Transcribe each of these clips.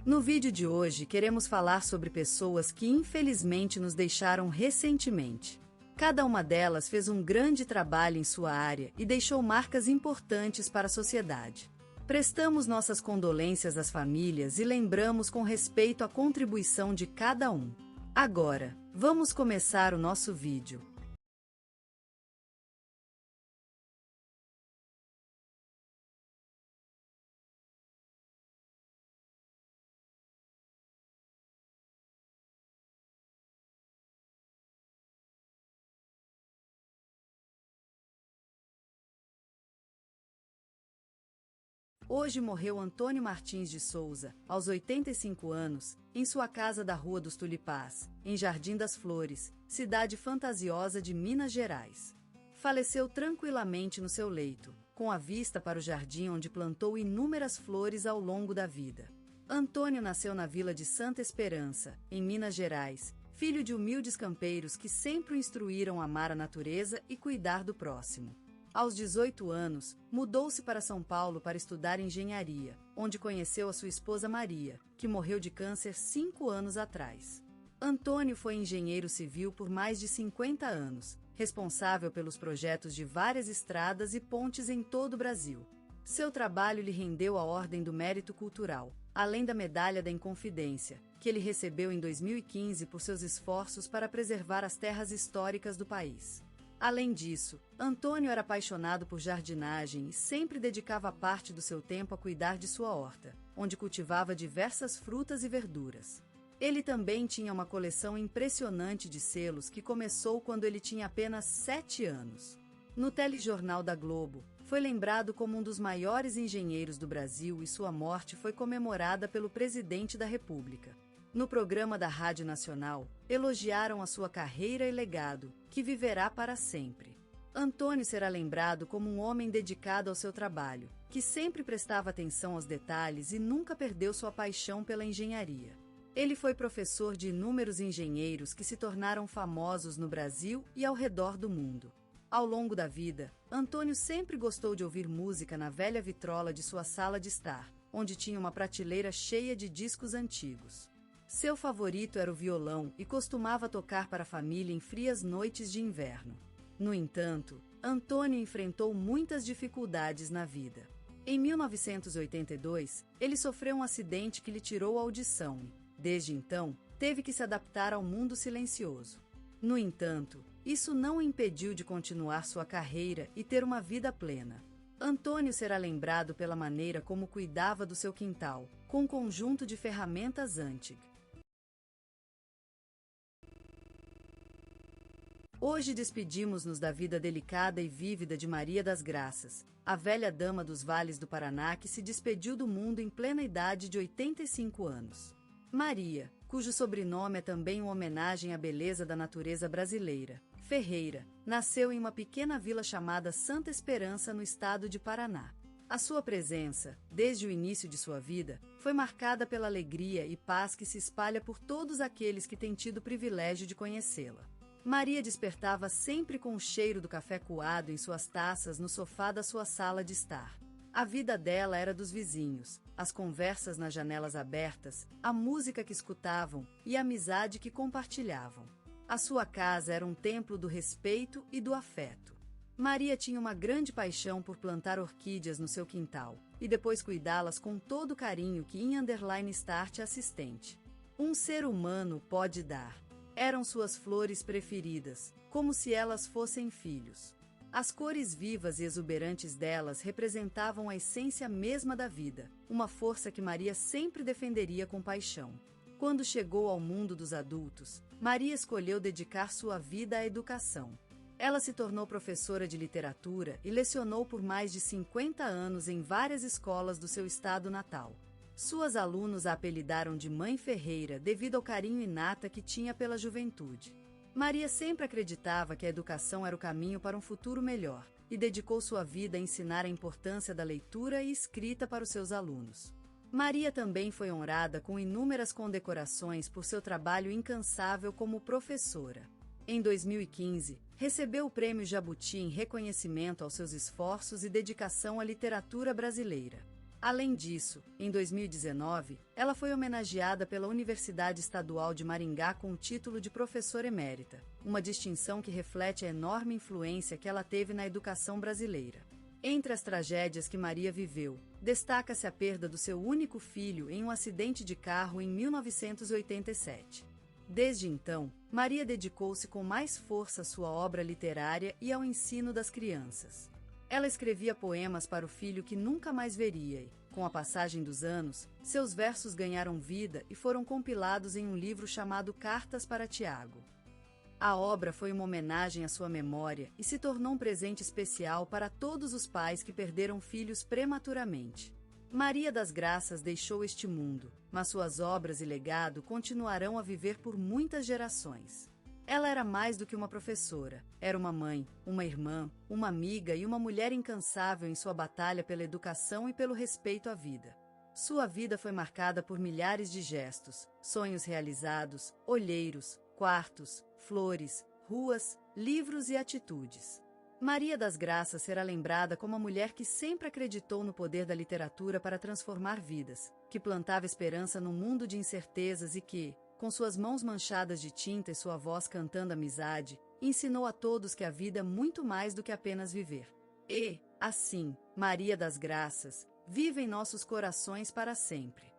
No vídeo de hoje queremos falar sobre pessoas que infelizmente nos deixaram recentemente. Cada uma delas fez um grande trabalho em sua área e deixou marcas importantes para a sociedade. Prestamos nossas condolências às famílias e lembramos com respeito a contribuição de cada um. Agora, vamos começar o nosso vídeo. Hoje morreu Antônio Martins de Souza, aos 85 anos, em sua casa da Rua dos Tulipás, em Jardim das Flores, cidade fantasiosa de Minas Gerais. Faleceu tranquilamente no seu leito, com a vista para o jardim onde plantou inúmeras flores ao longo da vida. Antônio nasceu na vila de Santa Esperança, em Minas Gerais, filho de humildes campeiros que sempre o instruíram a amar a natureza e cuidar do próximo. Aos 18 anos, mudou-se para São Paulo para estudar engenharia, onde conheceu a sua esposa Maria, que morreu de câncer 5 anos atrás. Antônio foi engenheiro civil por mais de 50 anos, responsável pelos projetos de várias estradas e pontes em todo o Brasil. Seu trabalho lhe rendeu a Ordem do Mérito Cultural, além da Medalha da Inconfidência, que ele recebeu em 2015 por seus esforços para preservar as terras históricas do país. Além disso, Antônio era apaixonado por jardinagem e sempre dedicava parte do seu tempo a cuidar de sua horta, onde cultivava diversas frutas e verduras. Ele também tinha uma coleção impressionante de selos que começou quando ele tinha apenas 7 anos. No telejornal da Globo, foi lembrado como um dos maiores engenheiros do Brasil e sua morte foi comemorada pelo presidente da República. No programa da Rádio Nacional, elogiaram a sua carreira e legado, que viverá para sempre. Antônio será lembrado como um homem dedicado ao seu trabalho, que sempre prestava atenção aos detalhes e nunca perdeu sua paixão pela engenharia. Ele foi professor de inúmeros engenheiros que se tornaram famosos no Brasil e ao redor do mundo. Ao longo da vida, Antônio sempre gostou de ouvir música na velha vitrola de sua sala de estar, onde tinha uma prateleira cheia de discos antigos. Seu favorito era o violão e costumava tocar para a família em frias noites de inverno. No entanto, Antônio enfrentou muitas dificuldades na vida. Em 1982, ele sofreu um acidente que lhe tirou a audição e, desde então, teve que se adaptar ao mundo silencioso. No entanto, isso não o impediu de continuar sua carreira e ter uma vida plena. Antônio será lembrado pela maneira como cuidava do seu quintal, com um conjunto de ferramentas antigas. Hoje despedimos-nos da vida delicada e vívida de Maria das Graças, a velha dama dos vales do Paraná que se despediu do mundo em plena idade de 85 anos. Maria, cujo sobrenome é também uma homenagem à beleza da natureza brasileira, Ferreira, nasceu em uma pequena vila chamada Santa Esperança no estado de Paraná. A sua presença, desde o início de sua vida, foi marcada pela alegria e paz que se espalha por todos aqueles que têm tido o privilégio de conhecê-la. Maria despertava sempre com o cheiro do café coado em suas taças no sofá da sua sala de estar. A vida dela era dos vizinhos, as conversas nas janelas abertas, a música que escutavam e a amizade que compartilhavam. A sua casa era um templo do respeito e do afeto. Maria tinha uma grande paixão por plantar orquídeas no seu quintal e depois cuidá-las com todo o carinho que _start assistente. Um ser humano pode dar. Eram suas flores preferidas, como se elas fossem filhos. As cores vivas e exuberantes delas representavam a essência mesma da vida, uma força que Maria sempre defenderia com paixão. Quando chegou ao mundo dos adultos, Maria escolheu dedicar sua vida à educação. Ela se tornou professora de literatura e lecionou por mais de 50 anos em várias escolas do seu estado natal. Suas alunos a apelidaram de Mãe Ferreira devido ao carinho inato que tinha pela juventude. Maria sempre acreditava que a educação era o caminho para um futuro melhor e dedicou sua vida a ensinar a importância da leitura e escrita para os seus alunos. Maria também foi honrada com inúmeras condecorações por seu trabalho incansável como professora. Em 2015, recebeu o Prêmio Jabuti em reconhecimento aos seus esforços e dedicação à literatura brasileira. Além disso, em 2019, ela foi homenageada pela Universidade Estadual de Maringá com o título de professora emérita, uma distinção que reflete a enorme influência que ela teve na educação brasileira. Entre as tragédias que Maria viveu, destaca-se a perda do seu único filho em um acidente de carro em 1987. Desde então, Maria dedicou-se com mais força à sua obra literária e ao ensino das crianças. Ela escrevia poemas para o filho que nunca mais veria e, com a passagem dos anos, seus versos ganharam vida e foram compilados em um livro chamado Cartas para Tiago. A obra foi uma homenagem à sua memória e se tornou um presente especial para todos os pais que perderam filhos prematuramente. Maria das Graças deixou este mundo, mas suas obras e legado continuarão a viver por muitas gerações. Ela era mais do que uma professora, era uma mãe, uma irmã, uma amiga e uma mulher incansável em sua batalha pela educação e pelo respeito à vida. Sua vida foi marcada por milhares de gestos, sonhos realizados, olheiros, quartos, flores, ruas, livros e atitudes. Maria das Graças será lembrada como a mulher que sempre acreditou no poder da literatura para transformar vidas, que plantava esperança num mundo de incertezas e que, com suas mãos manchadas de tinta e sua voz cantando amizade, ensinou a todos que a vida é muito mais do que apenas viver. E, assim, Maria das Graças, vive em nossos corações para sempre.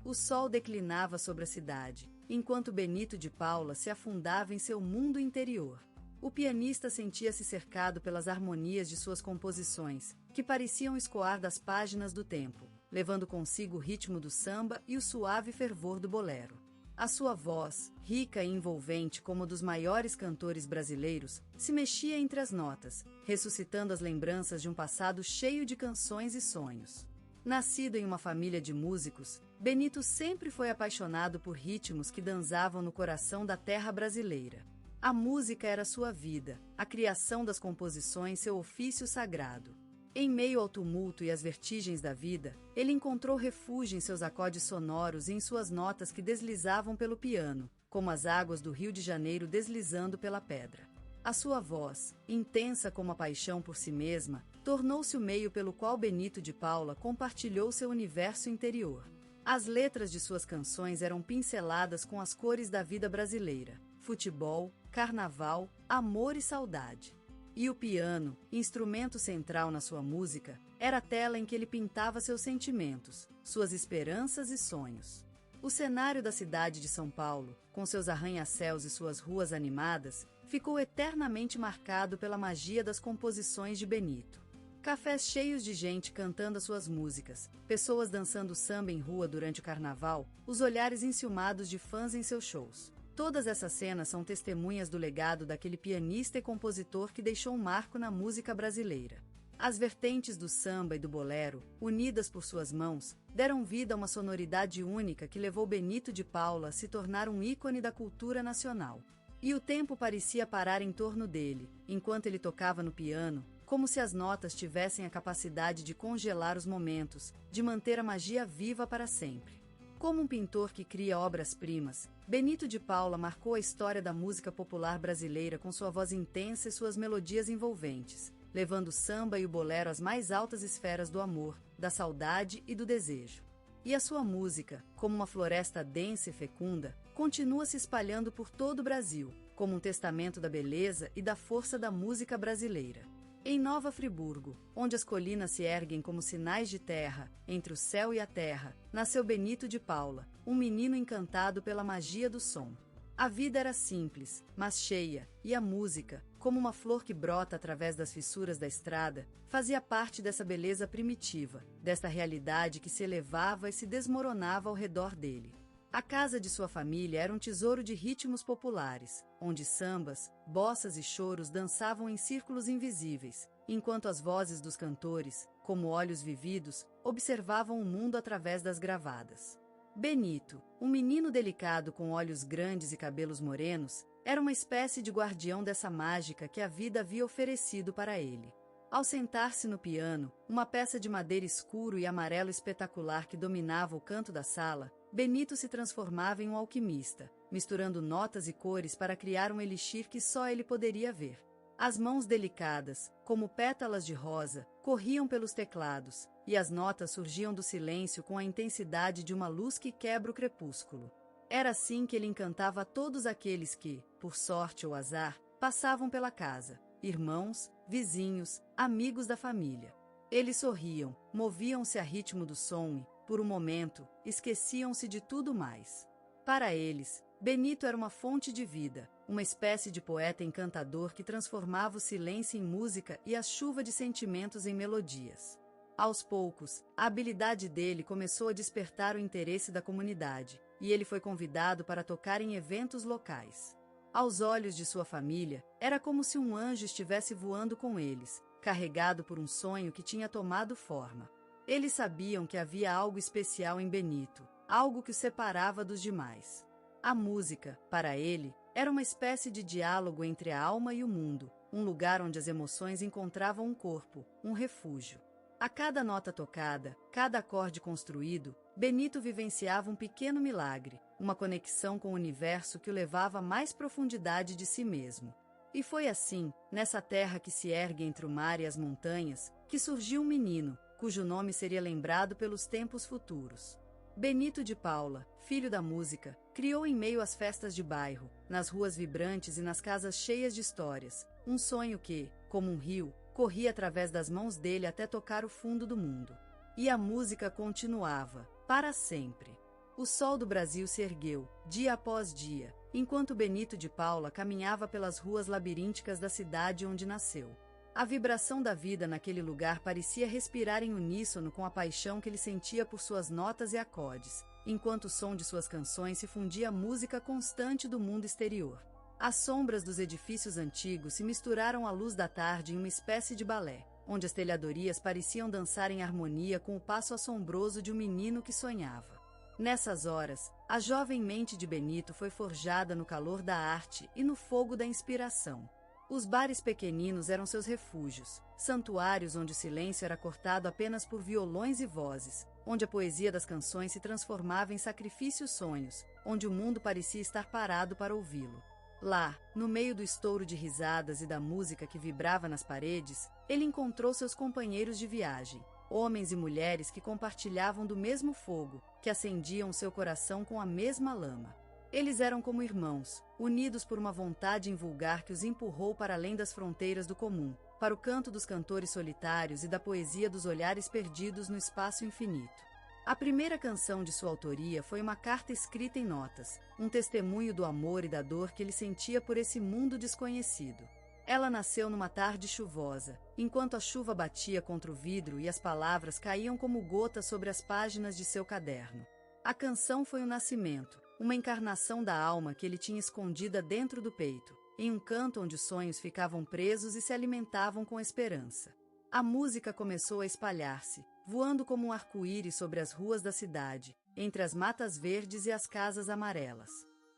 O sol declinava sobre a cidade, enquanto Benito de Paula se afundava em seu mundo interior. O pianista sentia-se cercado pelas harmonias de suas composições, que pareciam escoar das páginas do tempo, levando consigo o ritmo do samba e o suave fervor do bolero. A sua voz, rica e envolvente como a dos maiores cantores brasileiros, se mexia entre as notas, ressuscitando as lembranças de um passado cheio de canções e sonhos. Nascido em uma família de músicos, Benito sempre foi apaixonado por ritmos que dançavam no coração da terra brasileira. A música era sua vida, a criação das composições seu ofício sagrado. Em meio ao tumulto e às vertigens da vida, ele encontrou refúgio em seus acordes sonoros e em suas notas que deslizavam pelo piano, como as águas do Rio de Janeiro deslizando pela pedra. A sua voz, intensa como a paixão por si mesma, tornou-se o meio pelo qual Benito de Paula compartilhou seu universo interior. As letras de suas canções eram pinceladas com as cores da vida brasileira: futebol, carnaval, amor e saudade. E o piano, instrumento central na sua música, era a tela em que ele pintava seus sentimentos, suas esperanças e sonhos. O cenário da cidade de São Paulo, com seus arranha-céus e suas ruas animadas, ficou eternamente marcado pela magia das composições de Benito. Cafés cheios de gente cantando as suas músicas, pessoas dançando samba em rua durante o carnaval, os olhares enciumados de fãs em seus shows. Todas essas cenas são testemunhas do legado daquele pianista e compositor que deixou um marco na música brasileira. As vertentes do samba e do bolero, unidas por suas mãos, deram vida a uma sonoridade única que levou Benito de Paula a se tornar um ícone da cultura nacional. E o tempo parecia parar em torno dele, enquanto ele tocava no piano, como se as notas tivessem a capacidade de congelar os momentos, de manter a magia viva para sempre. Como um pintor que cria obras-primas, Benito de Paula marcou a história da música popular brasileira com sua voz intensa e suas melodias envolventes, levando o samba e o bolero às mais altas esferas do amor, da saudade e do desejo. E a sua música, como uma floresta densa e fecunda, continua se espalhando por todo o Brasil, como um testamento da beleza e da força da música brasileira. Em Nova Friburgo, onde as colinas se erguem como sinais de terra, entre o céu e a terra, nasceu Benito de Paula, um menino encantado pela magia do som. A vida era simples, mas cheia, e a música, como uma flor que brota através das fissuras da estrada, fazia parte dessa beleza primitiva, desta realidade que se elevava e se desmoronava ao redor dele. A casa de sua família era um tesouro de ritmos populares, onde sambas, bossas e choros dançavam em círculos invisíveis, enquanto as vozes dos cantores, como olhos vividos, observavam o mundo através das gravadas. Benito, um menino delicado com olhos grandes e cabelos morenos, era uma espécie de guardião dessa mágica que a vida havia oferecido para ele. Ao sentar-se no piano, uma peça de madeira escuro e amarelo espetacular que dominava o canto da sala, Benito se transformava em um alquimista, misturando notas e cores para criar um elixir que só ele poderia ver. As mãos delicadas, como pétalas de rosa, corriam pelos teclados, e as notas surgiam do silêncio com a intensidade de uma luz que quebra o crepúsculo. Era assim que ele encantava todos aqueles que, por sorte ou azar, passavam pela casa: irmãos, vizinhos, amigos da família. Eles sorriam, moviam-se a ritmo do som e, por um momento, esqueciam-se de tudo mais. Para eles, Benito era uma fonte de vida, uma espécie de poeta encantador que transformava o silêncio em música e a chuva de sentimentos em melodias. Aos poucos, a habilidade dele começou a despertar o interesse da comunidade, e ele foi convidado para tocar em eventos locais. Aos olhos de sua família, era como se um anjo estivesse voando com eles, carregado por um sonho que tinha tomado forma. Eles sabiam que havia algo especial em Benito, algo que o separava dos demais. A música, para ele, era uma espécie de diálogo entre a alma e o mundo, um lugar onde as emoções encontravam um corpo, um refúgio. A cada nota tocada, cada acorde construído, Benito vivenciava um pequeno milagre, uma conexão com o universo que o levava à mais profundidade de si mesmo. E foi assim, nessa terra que se ergue entre o mar e as montanhas, que surgiu um menino, cujo nome seria lembrado pelos tempos futuros. Benito de Paula, filho da música, criou em meio às festas de bairro, nas ruas vibrantes e nas casas cheias de histórias, um sonho que, como um rio, corria através das mãos dele até tocar o fundo do mundo. E a música continuava, para sempre. O sol do Brasil se ergueu, dia após dia, enquanto Benito de Paula caminhava pelas ruas labirínticas da cidade onde nasceu. A vibração da vida naquele lugar parecia respirar em uníssono com a paixão que ele sentia por suas notas e acordes, enquanto o som de suas canções se fundia à música constante do mundo exterior. As sombras dos edifícios antigos se misturaram à luz da tarde em uma espécie de balé, onde as telhadorias pareciam dançar em harmonia com o passo assombroso de um menino que sonhava. Nessas horas, a jovem mente de Benito foi forjada no calor da arte e no fogo da inspiração. Os bares pequeninos eram seus refúgios, santuários onde o silêncio era cortado apenas por violões e vozes, onde a poesia das canções se transformava em sacrifícios sonhos, onde o mundo parecia estar parado para ouvi-lo. Lá, no meio do estouro de risadas e da música que vibrava nas paredes, ele encontrou seus companheiros de viagem, homens e mulheres que compartilhavam do mesmo fogo, que acendiam seu coração com a mesma lama. Eles eram como irmãos, unidos por uma vontade invulgar que os empurrou para além das fronteiras do comum, para o canto dos cantores solitários e da poesia dos olhares perdidos no espaço infinito. A primeira canção de sua autoria foi uma carta escrita em notas, um testemunho do amor e da dor que ele sentia por esse mundo desconhecido. Ela nasceu numa tarde chuvosa, enquanto a chuva batia contra o vidro e as palavras caíam como gotas sobre as páginas de seu caderno. A canção foi o nascimento, uma encarnação da alma que ele tinha escondida dentro do peito, em um canto onde os sonhos ficavam presos e se alimentavam com esperança. A música começou a espalhar-se, voando como um arco-íris sobre as ruas da cidade, entre as matas verdes e as casas amarelas.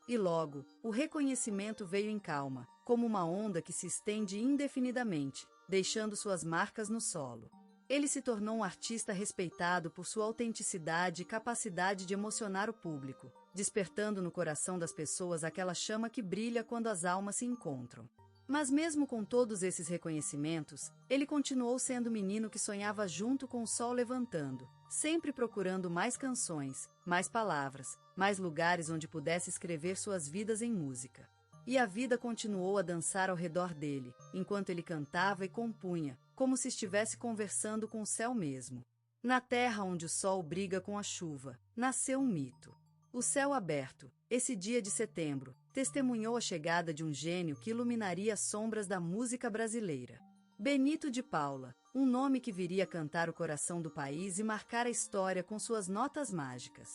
E logo, o reconhecimento veio em calma, como uma onda que se estende indefinidamente, deixando suas marcas no solo. Ele se tornou um artista respeitado por sua autenticidade e capacidade de emocionar o público, despertando no coração das pessoas aquela chama que brilha quando as almas se encontram. Mas mesmo com todos esses reconhecimentos, ele continuou sendo o menino que sonhava junto com o sol levantando, sempre procurando mais canções, mais palavras, mais lugares onde pudesse escrever suas vidas em música. E a vida continuou a dançar ao redor dele, enquanto ele cantava e compunha, como se estivesse conversando com o céu mesmo. Na terra onde o sol briga com a chuva, nasceu um mito. O céu aberto, esse dia de setembro, testemunhou a chegada de um gênio que iluminaria as sombras da música brasileira. Benito de Paula, um nome que viria a cantar o coração do país e marcar a história com suas notas mágicas.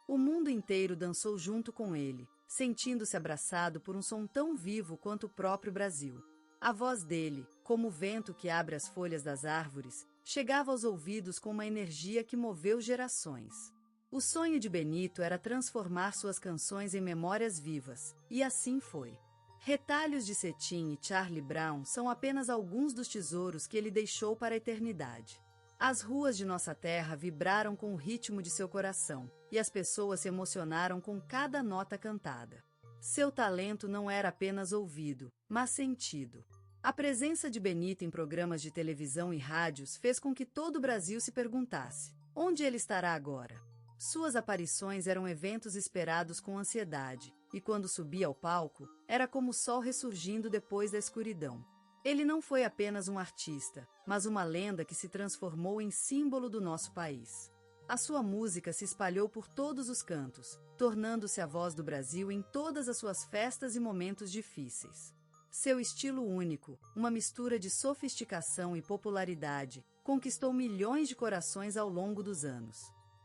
O mundo inteiro dançou junto com ele, sentindo-se abraçado por um som tão vivo quanto o próprio Brasil. A voz dele, como o vento que abre as folhas das árvores, chegava aos ouvidos com uma energia que moveu gerações. O sonho de Benito era transformar suas canções em memórias vivas, e assim foi. Retalhos de Cetim e Charlie Brown são apenas alguns dos tesouros que ele deixou para a eternidade. As ruas de nossa terra vibraram com o ritmo de seu coração, e as pessoas se emocionaram com cada nota cantada. Seu talento não era apenas ouvido, mas sentido. A presença de Benito em programas de televisão e rádios fez com que todo o Brasil se perguntasse: onde ele estará agora? Suas aparições eram eventos esperados com ansiedade, e quando subia ao palco, era como o sol ressurgindo depois da escuridão. Ele não foi apenas um artista, mas uma lenda que se transformou em símbolo do nosso país. A sua música se espalhou por todos os cantos, tornando-se a voz do Brasil em todas as suas festas e momentos difíceis. Seu estilo único, uma mistura de sofisticação e popularidade, conquistou milhões de corações ao longo dos anos.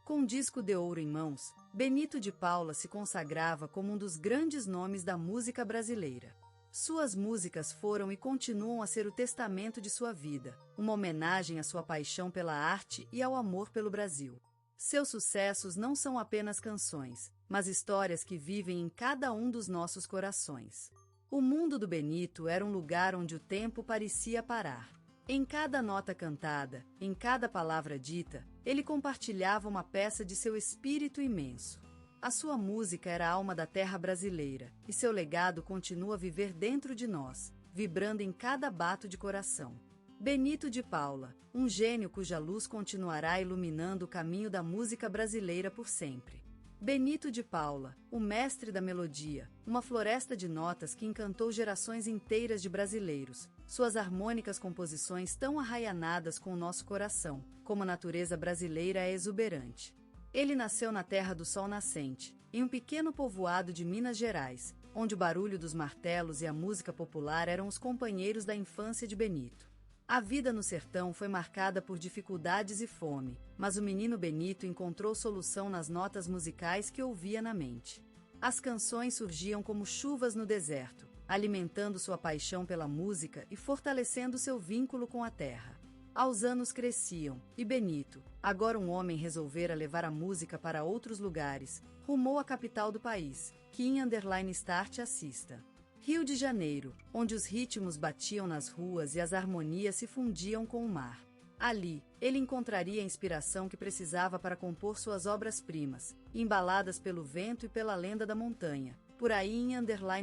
Com um disco de ouro em mãos, Benito de Paula se consagrava como um dos grandes nomes da música brasileira. Suas músicas foram e continuam a ser o testamento de sua vida, uma homenagem à sua paixão pela arte e ao amor pelo Brasil. Seus sucessos não são apenas canções, mas histórias que vivem em cada um dos nossos corações. O mundo do Benito era um lugar onde o tempo parecia parar. Em cada nota cantada, em cada palavra dita, ele compartilhava uma peça de seu espírito imenso. A sua música era a alma da terra brasileira, e seu legado continua a viver dentro de nós, vibrando em cada bato de coração. Benito de Paula, um gênio cuja luz continuará iluminando o caminho da música brasileira por sempre. Benito de Paula, o mestre da melodia, uma floresta de notas que encantou gerações inteiras de brasileiros, suas harmônicas composições tão arraianadas com o nosso coração, como a natureza brasileira é exuberante. Ele nasceu na terra do sol nascente, em um pequeno povoado de Minas Gerais, onde o barulho dos martelos e a música popular eram os companheiros da infância de Benito. A vida no sertão foi marcada por dificuldades e fome, mas o menino Benito encontrou solução nas notas musicais que ouvia na mente. As canções surgiam como chuvas no deserto, alimentando sua paixão pela música e fortalecendo seu vínculo com a terra. Aos anos cresciam, e Benito, agora um homem, resolvera levar a música para outros lugares, rumou à capital do país, _start assista. Rio de Janeiro, onde os ritmos batiam nas ruas e as harmonias se fundiam com o mar. Ali, ele encontraria a inspiração que precisava para compor suas obras-primas, embaladas pelo vento e pela lenda da montanha, por aí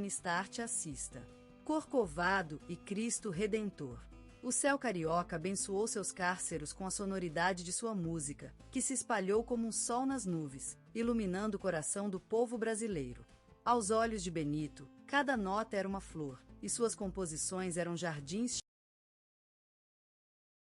_start assista. Corcovado e Cristo Redentor. O céu carioca abençoou seus cárceros com a sonoridade de sua música, que se espalhou como um sol nas nuvens, iluminando o coração do povo brasileiro. Aos olhos de Benito, cada nota era uma flor, e suas composições eram jardins